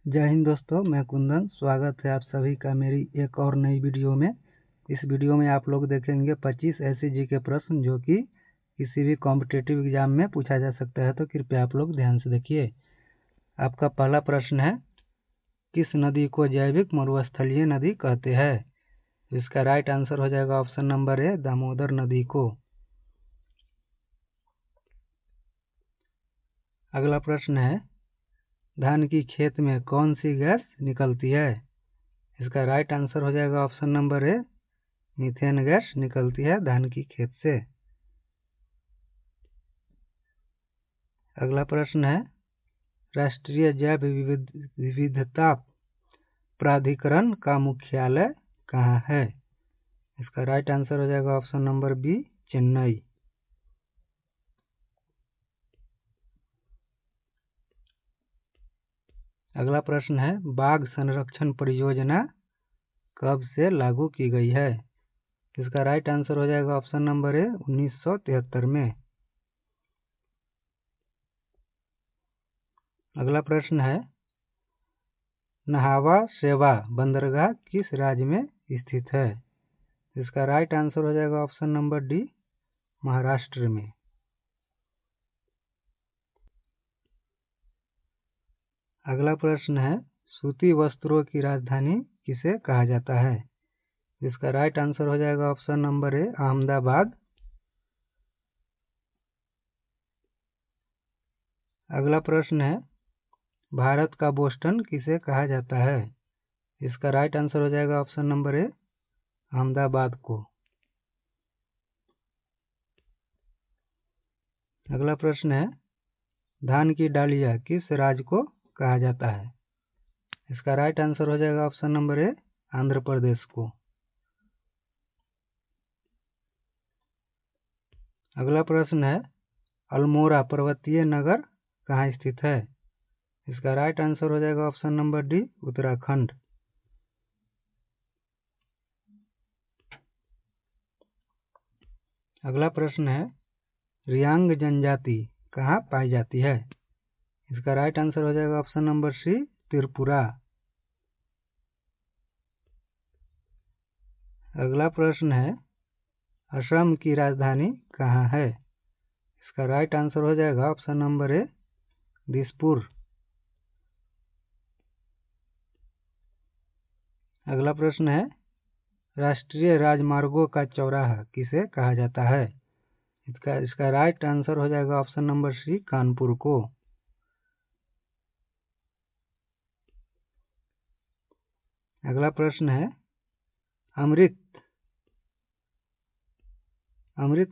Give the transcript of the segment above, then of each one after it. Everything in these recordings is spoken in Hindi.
जय हिंद दोस्तों, मैं कुंदन। स्वागत है आप सभी का मेरी एक और नई वीडियो में। इस वीडियो में आप लोग देखेंगे 25 ऐसे जी के प्रश्न जो कि किसी भी कॉम्पिटिटिव एग्जाम में पूछा जा सकता है, तो कृपया आप लोग ध्यान से देखिए। आपका पहला प्रश्न है, किस नदी को जैविक मरुस्थलीय नदी कहते हैं? इसका राइट आंसर हो जाएगा ऑप्शन नंबर ए, दामोदर नदी को। अगला प्रश्न है, धान की खेत में कौन सी गैस निकलती है? इसका राइट आंसर हो जाएगा option number A, methane gas निकलती है धान की खेत से। अगला प्रश्न है, राष्ट्रीय जैव विविधता प्राधिकरण का मुख्यालय कहाँ है? इसका राइट आंसर हो जाएगा ऑप्शन नंबर बी, चेन्नई। अगला प्रश्न है, बाघ संरक्षण परियोजना कब से लागू की गई है? इसका राइट आंसर हो जाएगा ऑप्शन नंबर ए, 1973 में। अगला प्रश्न है, नहावा शेवा बंदरगाह किस राज्य में स्थित है? इसका राइट आंसर हो जाएगा ऑप्शन नंबर डी, महाराष्ट्र में। अगला प्रश्न है, सूती वस्त्रों की राजधानी किसे कहा जाता है? इसका राइट आंसर हो जाएगा ऑप्शन नंबर ए, अहमदाबाद। अगला प्रश्न है, भारत का बोस्टन किसे कहा जाता है? इसका राइट आंसर हो जाएगा ऑप्शन नंबर ए, अहमदाबाद को। अगला प्रश्न है, धान की डालिया किस राज्य को कहा जाता है? इसका राइट आंसर हो जाएगा option number A, Andhra Pradesh को। अगला प्रश्न है, अल्मोड़ा पर्वतीय नगर कहाँ स्थित है? इसका राइट आंसर हो जाएगा ऑप्शन नंबर डी, उत्तराखंड। अगला प्रश्न है, रियांग जनजाति कहाँ पाई जाती है? इसका राइट आंसर हो जाएगा ऑप्शन नंबर सी, त्रिपुरा। अगला प्रश्न है, असम की राजधानी कहाँ है? इसका राइट आंसर हो जाएगा ऑप्शन नंबर ए, दिसपुर। अगला प्रश्न है, राष्ट्रीय राजमार्गों का चौराहा किसे कहा जाता है? इसका राइट आंसर हो जाएगा ऑप्शन नंबर सी, कानपुर को। अगला प्रश्न है, अमृत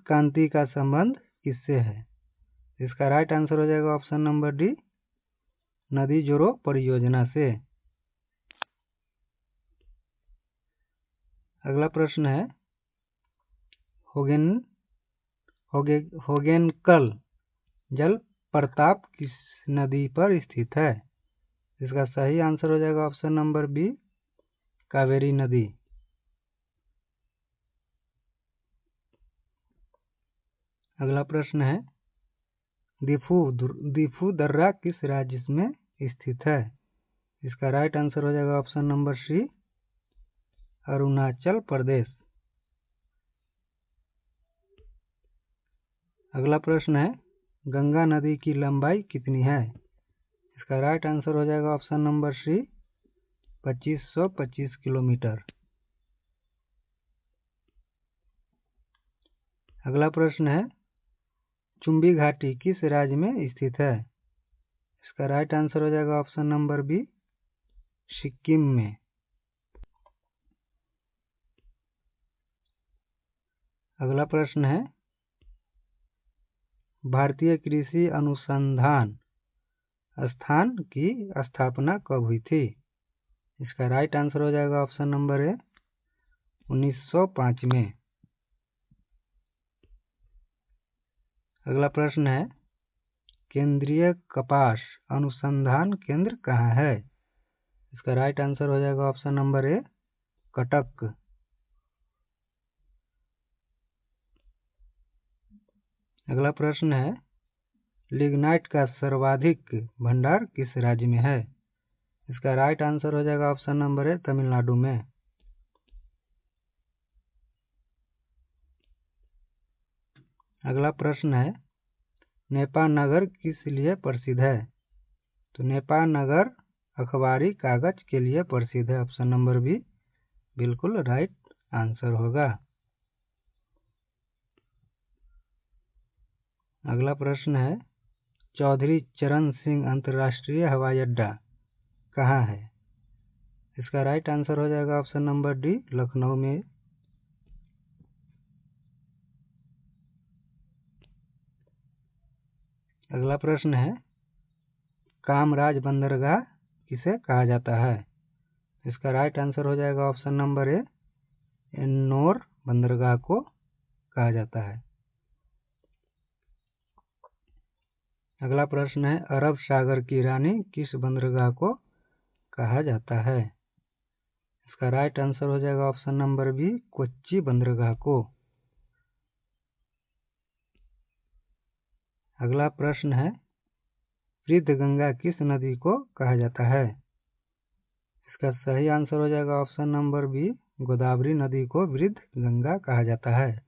क्रांति का संबंध किससे है? इसका राइट आंसर हो जाएगा ऑप्शन नंबर डी, नदी जोड़ो परियोजना से। अगला प्रश्न है, होगेनकल जल प्रपात किस नदी पर स्थित है? इसका सही आंसर हो जाएगा ऑप्शन नंबर बी, कावेरी नदी। अगला प्रश्न है, दीफू दर्रा किस राज्य में स्थित है? इसका राइट आंसर हो जाएगा option number C, Arunachal Pradesh. अगला प्रश्न है, गंगा नदी की लंबाई कितनी है? इसका राइट आंसर हो जाएगा ऑप्शन नंबर सी, 2525 किलोमीटर। अगला प्रश्न है, चुंबी घाटी किस राज्य में स्थित है? इसका राइट आंसर हो जाएगा ऑप्शन नंबर बी, सिक्किम में। अगला प्रश्न है, भारतीय कृषि अनुसंधान संस्थान की स्थापना कब हुई थी? इसका राइट आंसर हो जाएगा ऑप्शन नंबर ए, 1905 में। अगला प्रश्न है, केंद्रीय कपास अनुसंधान केंद्र कहाँ है? इसका राइट आंसर हो जाएगा ऑप्शन नंबर ए, कटक। अगला प्रश्न है, लिग्नाइट का सर्वाधिक भंडार किस राज्य में है? इसका राइट आंसर हो जाएगा ऑप्शन नंबर ए, तमिलनाडु में। अगला प्रश्न है, नेपाल नगर किस लिए प्रसिद्ध है? तो नेपाल नगर अखबारी कागज के लिए प्रसिद्ध है। ऑप्शन नंबर बी बिल्कुल राइट आंसर होगा। अगला प्रश्न है, चौधरी चरण सिंह अंतर्राष्ट्रीय हवाई अड्डा कहाँ है? इसका राइट आंसर हो जाएगा ऑप्शन नंबर डी, लखनऊ में। अगला प्रश्न है, कामराज बंदरगाह किसे कहा जाता है? इसका राइट आंसर हो जाएगा ऑप्शन नंबर ए, एन्नोर बंदरगाह को कहा जाता है। अगला प्रश्न है, अरब सागर की रानी किस बंदरगाह को कहा जाता है? इसका राइट आंसर हो जाएगा ऑप्शन नंबर बी, कोच्चि बंदरगाह को। अगला प्रश्न है, वृद्ध गंगा किस नदी को कहा जाता है? इसका सही आंसर हो जाएगा ऑप्शन नंबर बी, गोदावरी नदी को वृद्ध गंगा कहा जाता है।